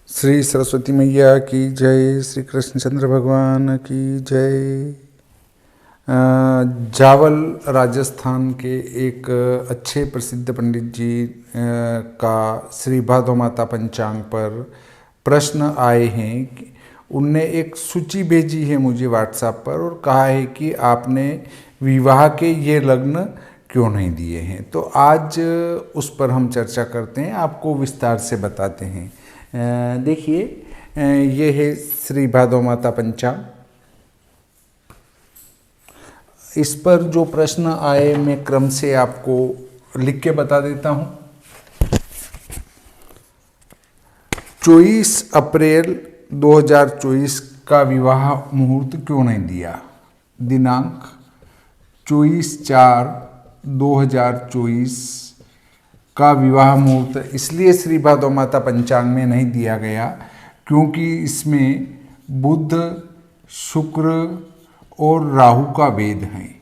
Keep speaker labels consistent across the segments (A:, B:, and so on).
A: श्री सरस्वती मैया की जय, श्री कृष्णचंद्र भगवान की जय। जावल राजस्थान के एक अच्छे प्रसिद्ध पंडित जी का श्री भादो माता पंचांग पर प्रश्न आए हैं कि उनने एक सूची भेजी है मुझे व्हाट्सएप पर और कहा है कि आपने विवाह के ये लग्न क्यों नहीं दिए हैं। तो आज उस पर हम चर्चा करते हैं, आपको विस्तार से बताते हैं। देखिए, ये है श्री भादो माता पंचांग। इस पर जो प्रश्न आए मैं क्रम से आपको लिख के बता देता हूँ। 24 अप्रैल 2024 का विवाह मुहूर्त क्यों नहीं दिया? दिनांक 24/4/2024 का विवाह मुहूर्त इसलिए श्री भादो माता पंचांग में नहीं दिया गया क्योंकि इसमें बुध, शुक्र और राहु का भेद है।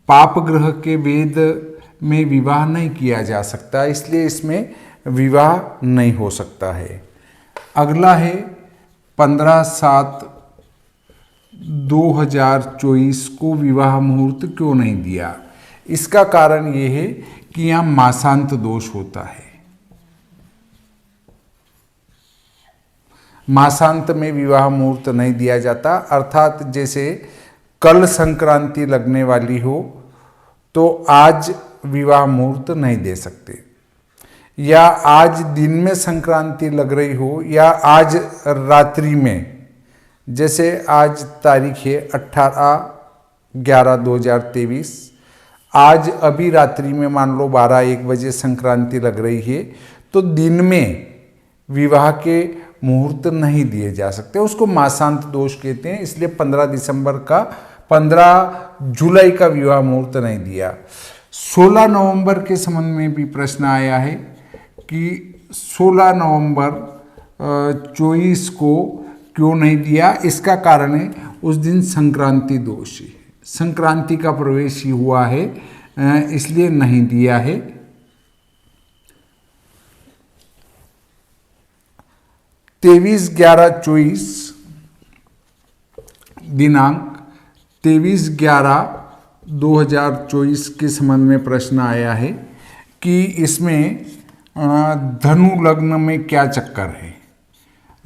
A: पाप ग्रह के भेद में विवाह नहीं किया जा सकता, इसलिए इसमें विवाह नहीं हो सकता है। अगला है 15/7/2024 को विवाह मुहूर्त क्यों नहीं दिया? इसका कारण ये है कि यहाँ मासांत दोष होता है। मासांत में विवाह मुहूर्त नहीं दिया जाता, अर्थात जैसे कल संक्रांति लगने वाली हो तो आज विवाह मुहूर्त नहीं दे सकते, या आज दिन में संक्रांति लग रही हो या आज रात्रि में, जैसे आज तारीख है 18/11/2023, आज अभी रात्रि में मान लो 12-1 बजे संक्रांति लग रही है तो दिन में विवाह के मुहूर्त नहीं दिए जा सकते, उसको मासांत दोष कहते हैं। इसलिए 15 जुलाई का विवाह मुहूर्त नहीं दिया। 16 नवंबर के संबंध में भी प्रश्न आया है कि 16 नवंबर 24 को क्यों नहीं दिया? इसका कारण है उस दिन संक्रांति दोष है, संक्रांति का प्रवेश ही हुआ है, इसलिए नहीं दिया है। तेईस 11/24 दिनांक 23/11/2024 के संबंध में प्रश्न आया है कि इसमें धनु लग्न में क्या चक्कर है।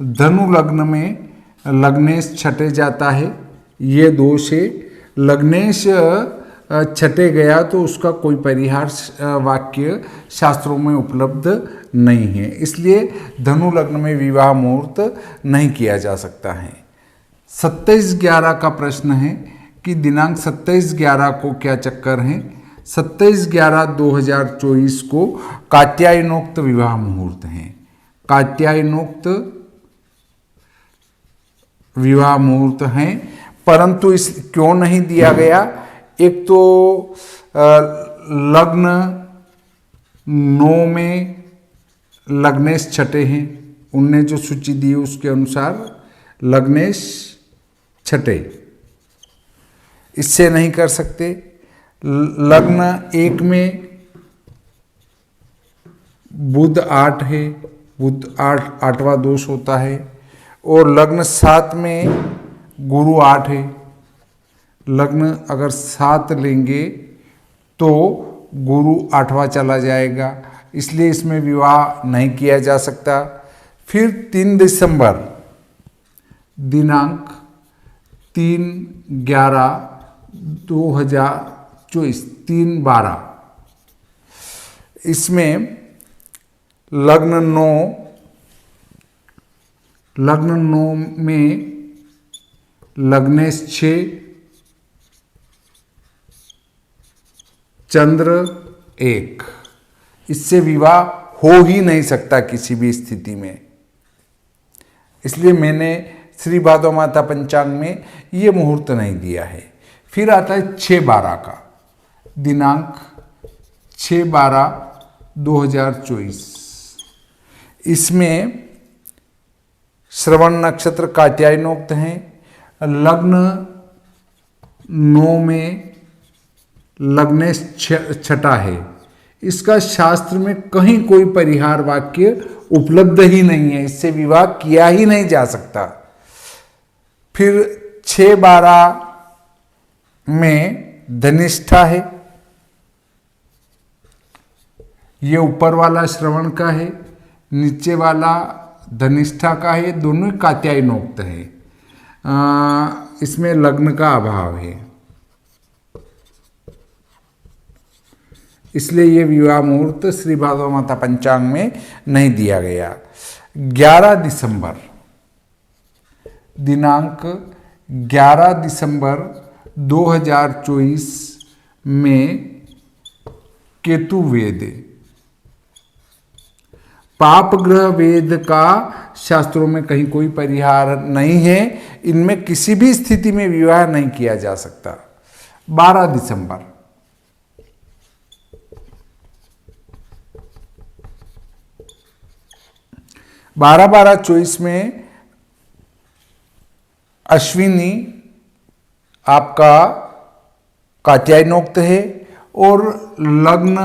A: धनु लग्न में लग्नेश छठे जाता है, ये दोष है। लग्नेश छठे गया तो उसका कोई परिहार वाक्य शास्त्रों में उपलब्ध नहीं है, इसलिए धनु लग्न में विवाह मुहूर्त नहीं किया जा सकता है। 27/11 का प्रश्न है कि दिनांक 27/11 को क्या चक्कर है? 27/11/2024 को कात्यायनोक्त विवाह मुहूर्त है। कात्यायनोक्त विवाह मुहूर्त है, परंतु इस क्यों नहीं दिया गया? एक तो लग्न 9 में लग्नेश छठे हैं, उनने जो सूची दी उसके अनुसार लग्नेश छठे, इससे नहीं कर सकते। लग्न 1 में बुध 8 है, बुध 8वां दोष होता है, और लग्न 7 में गुरु 8 है। लग्न अगर 7 लेंगे तो गुरु 8वां चला जाएगा, इसलिए इसमें विवाह नहीं किया जा सकता। फिर 3 दिसंबर दिनांक 3/11/2024 3/12 इसमें लग्न 9 में लग्नेश 6, चंद्र 1, इससे विवाह हो ही नहीं सकता किसी भी स्थिति में, इसलिए मैंने श्री भादो माता पंचांग में ये मुहूर्त नहीं दिया है। फिर आता है 6/12 का, दिनांक 6/12/2024, इसमें श्रवण नक्षत्र कात्यायनोक्त हैं। लग्न 9 में लग्नेश छठा है, इसका शास्त्र में कहीं कोई परिहार वाक्य उपलब्ध ही नहीं है, इससे विवाह किया ही नहीं जा सकता। फिर 6-12 में धनिष्ठा है, ये ऊपर वाला श्रवण का है, नीचे वाला धनिष्ठा का है, दोनों कात्यायनोक्त है। इसमें लग्न का अभाव है, इसलिए ये विवाह मुहूर्त श्री भागवत माता पंचांग में नहीं दिया गया। 11 दिसंबर, दिनांक 11 दिसंबर 2024 में केतु वेद, पाप ग्रह वेद का शास्त्रों में कहीं कोई परिहार नहीं है, इनमें किसी भी स्थिति में विवाह नहीं किया जा सकता। 12 दिसंबर, 12-12-24 में अश्विनी आपका कात्यायनोक्त है, और लग्न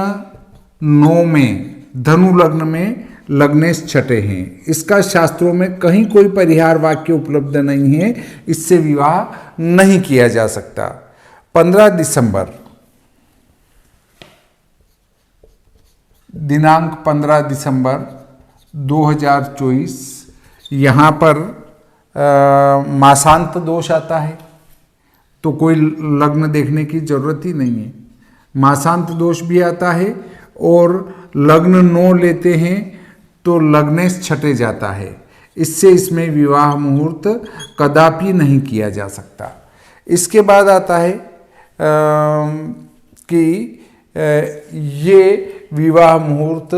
A: 9 में, धनु लग्न में लग्नेश छठे हैं। इसका शास्त्रों में कहीं कोई परिहार वाक्य उपलब्ध नहीं है, इससे विवाह नहीं किया जा सकता। 15 दिसंबर, दिनांक 15 दिसंबर 2024, यहाँ पर मासांत दोष आता है, तो कोई लग्न देखने की जरूरत ही नहीं है। मासांत दोष भी आता है, और लग्न 9 लेते हैं तो लग्नेश छठे जाता है, इससे इसमें विवाह मुहूर्त कदापि नहीं किया जा सकता। इसके बाद आता है कि ये विवाह मुहूर्त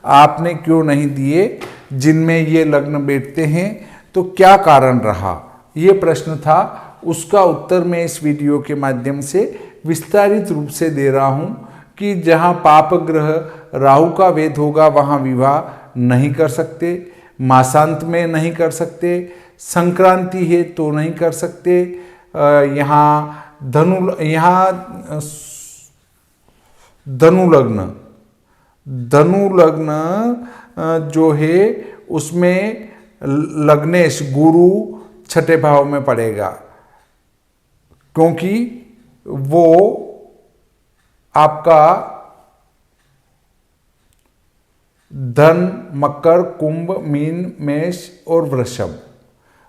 A: आपने क्यों नहीं दिए, जिनमें ये लग्न बैठते हैं, तो क्या कारण रहा, ये प्रश्न था। उसका उत्तर मैं इस वीडियो के माध्यम से विस्तारित रूप से दे रहा हूँ कि जहाँ पाप ग्रह राहु का वेद होगा वहाँ विवाह नहीं कर सकते, मासांत में नहीं कर सकते, संक्रांति है तो नहीं कर सकते। यहाँ धनु लग्न जो है उसमें लग्नेश गुरु छठे भाव में पड़ेगा, क्योंकि वो आपका धन, मकर, कुंभ, मीन, मेष और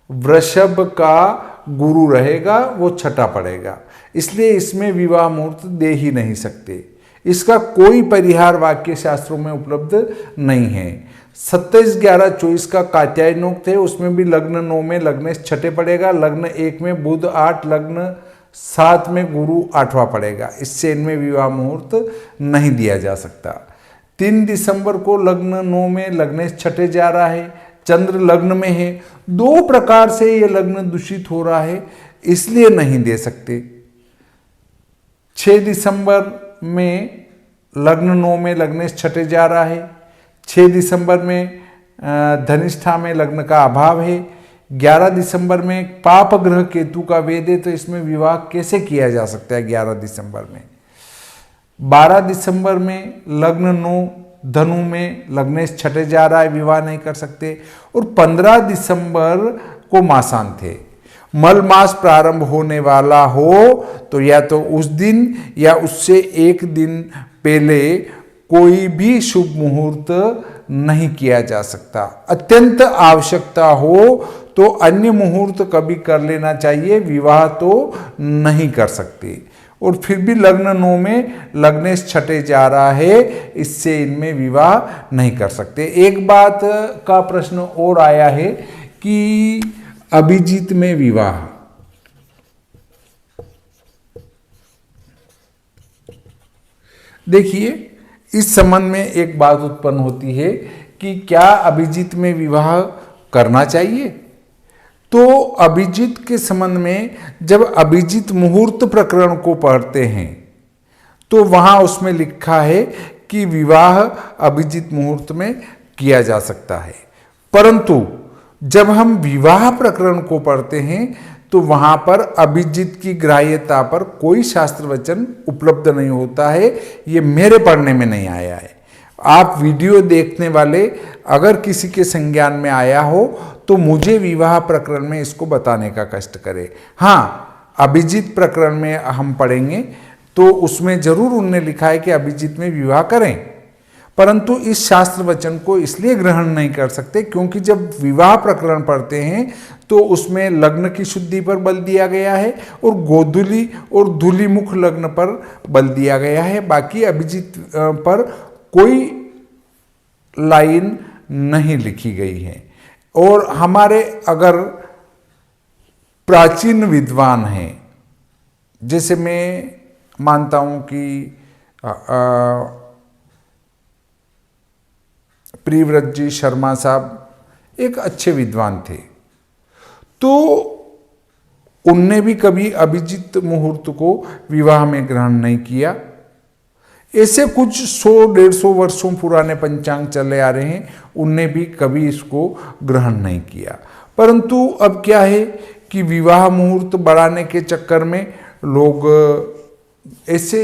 A: वृषभ का गुरु रहेगा, वो छठा पड़ेगा, इसलिए इसमें विवाह मुहूर्त दे ही नहीं सकते। इसका कोई परिहार वाक्य शास्त्रों में उपलब्ध नहीं है। 27-11-24 का कात्यायनोक्त है, उसमें भी लग्न 9 में लग्नेश छठे पड़ेगा, लग्न 1 में बुध 8, लग्न 7 में गुरु 8वां पड़ेगा, इससे इनमें विवाह मुहूर्त नहीं दिया जा सकता। 3 दिसंबर को लग्न 9 में लग्नेश छठे जा रहा है, चंद्र लग्न में है, 2 प्रकार से ये लग्न दूषित हो रहा है, इसलिए नहीं दे सकते। 6 दिसंबर में लग्न 9 में लग्नेश छठे जा रहा है, 6 दिसंबर में धनिष्ठा में लग्न का अभाव है, 11 दिसंबर में पाप ग्रह केतु का वेद है, तो इसमें विवाह कैसे किया जा सकता है 11 दिसंबर में। 12 दिसंबर में लग्न 9 धनु में लग्नेश छठे जा रहा है, विवाह नहीं कर सकते। और 15 दिसंबर को मासांत है, मल मास प्रारंभ होने वाला हो तो या तो उस दिन या उससे एक दिन पहले कोई भी शुभ मुहूर्त नहीं किया जा सकता। अत्यंत आवश्यकता हो तो अन्य मुहूर्त कभी कर लेना चाहिए, विवाह तो नहीं कर सकते। और फिर भी लग्न 9 में लग्नेश छठे जा रहा है, इससे इनमें विवाह नहीं कर सकते। एक बात का प्रश्न और आया है कि अभिजीत में विवाह, देखिए इस संबंध में एक बात उत्पन्न होती है कि क्या अभिजीत में विवाह करना चाहिए। तो अभिजीत के संबंध में जब अभिजीत मुहूर्त प्रकरण को पढ़ते हैं तो वहां उसमें लिखा है कि विवाह अभिजीत मुहूर्त में किया जा सकता है, परंतु जब हम विवाह प्रकरण को पढ़ते हैं तो वहाँ पर अभिजित की ग्राह्यता पर कोई शास्त्र वचन उपलब्ध नहीं होता है। ये मेरे पढ़ने में नहीं आया है। आप वीडियो देखने वाले अगर किसी के संज्ञान में आया हो तो मुझे विवाह प्रकरण में इसको बताने का कष्ट करें। हाँ, अभिजित प्रकरण में हम पढ़ेंगे तो उसमें जरूर उन्होंने लिखा है कि अभिजित में विवाह करें, परंतु इस शास्त्र वचन को इसलिए ग्रहण नहीं कर सकते क्योंकि जब विवाह प्रकरण पढ़ते हैं तो उसमें लग्न की शुद्धि पर बल दिया गया है और गोधूली और धूलिमुख लग्न पर बल दिया गया है। बाकी अभिजित पर कोई लाइन नहीं लिखी गई है। और हमारे अगर प्राचीन विद्वान हैं, जैसे मैं मानता हूं कि प्रियव्रत जी शर्मा साहब एक अच्छे विद्वान थे, तो उनने भी कभी अभिजित मुहूर्त को विवाह में ग्रहण नहीं किया। ऐसे कुछ 100-150 वर्षों पुराने पंचांग चले आ रहे हैं, उनने भी कभी इसको ग्रहण नहीं किया। परंतु अब क्या है कि विवाह मुहूर्त बढ़ाने के चक्कर में लोग ऐसे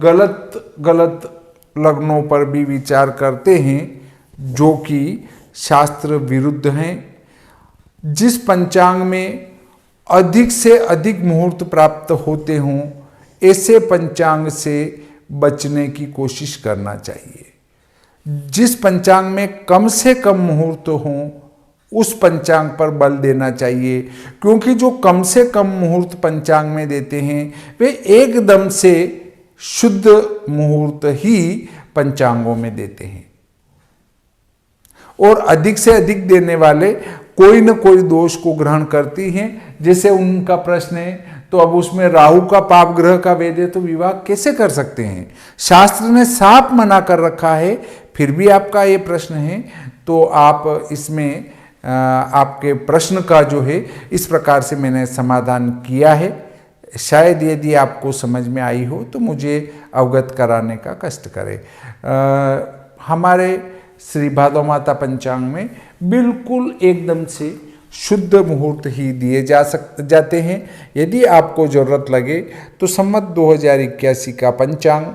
A: गलत लग्नों पर भी विचार करते हैं जो कि शास्त्र विरुद्ध हैं। जिस पंचांग में अधिक से अधिक मुहूर्त प्राप्त होते हों, ऐसे पंचांग से बचने की कोशिश करना चाहिए। जिस पंचांग में कम से कम मुहूर्त हों, उस पंचांग पर बल देना चाहिए, क्योंकि जो कम से कम मुहूर्त पंचांग में देते हैं वे एकदम से शुद्ध मुहूर्त ही पंचांगों में देते हैं, और अधिक से अधिक देने वाले कोई न कोई दोष को ग्रहण करती हैं। जैसे उनका प्रश्न है, तो अब उसमें राहु का पाप ग्रह का वेद है तो विवाह कैसे कर सकते हैं? शास्त्र ने साफ मना कर रखा है, फिर भी आपका ये प्रश्न है। तो आप इसमें आपके प्रश्न का जो है इस प्रकार से मैंने समाधान किया है। शायद यदि आपको समझ में आई हो तो मुझे अवगत कराने का कष्ट करें। हमारे श्री भादव माता पंचांग में बिल्कुल एकदम से शुद्ध मुहूर्त ही दिए जाते हैं। यदि आपको ज़रूरत लगे तो संवत 2081 का पंचांग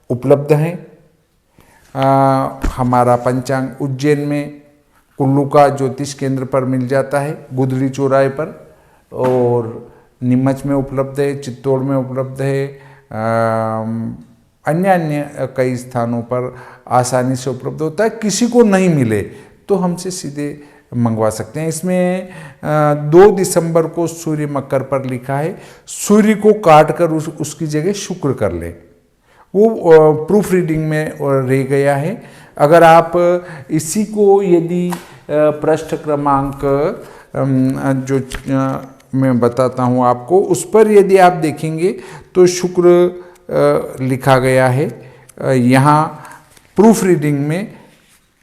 A: उपलब्ध है। हमारा पंचांग उज्जैन में कुल्लू का ज्योतिष केंद्र पर मिल जाता है, गुदड़ी चौराहे पर, और नीमच में उपलब्ध है, चित्तौड़ में उपलब्ध है, अन्य कई स्थानों पर आसानी से उपलब्ध होता है। किसी को नहीं मिले तो हमसे सीधे मंगवा सकते हैं। इसमें 2 दिसंबर को सूर्य मकर पर लिखा है, सूर्य को काट कर उसकी जगह शुक्र कर ले, वो प्रूफ रीडिंग में रह गया है। अगर आप इसी को यदि पृष्ठ क्रमांक जो मैं बताता हूँ आपको, उस पर यदि आप देखेंगे तो शुक्र लिखा गया है। यहाँ प्रूफ रीडिंग में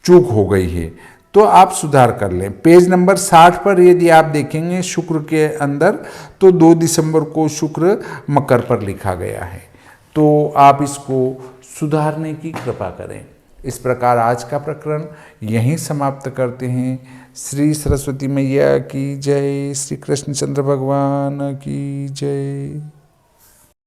A: चूक हो गई है, तो आप सुधार कर लें। पेज नंबर 60 पर यदि आप देखेंगे शुक्र के अंदर, तो 2 दिसंबर को शुक्र मकर पर लिखा गया है, तो आप इसको सुधारने की कृपा करें। इस प्रकार आज का प्रकरण यहीं समाप्त करते हैं। श्री सरस्वती मैया की जय, श्री कृष्णचंद्र भगवान की जय।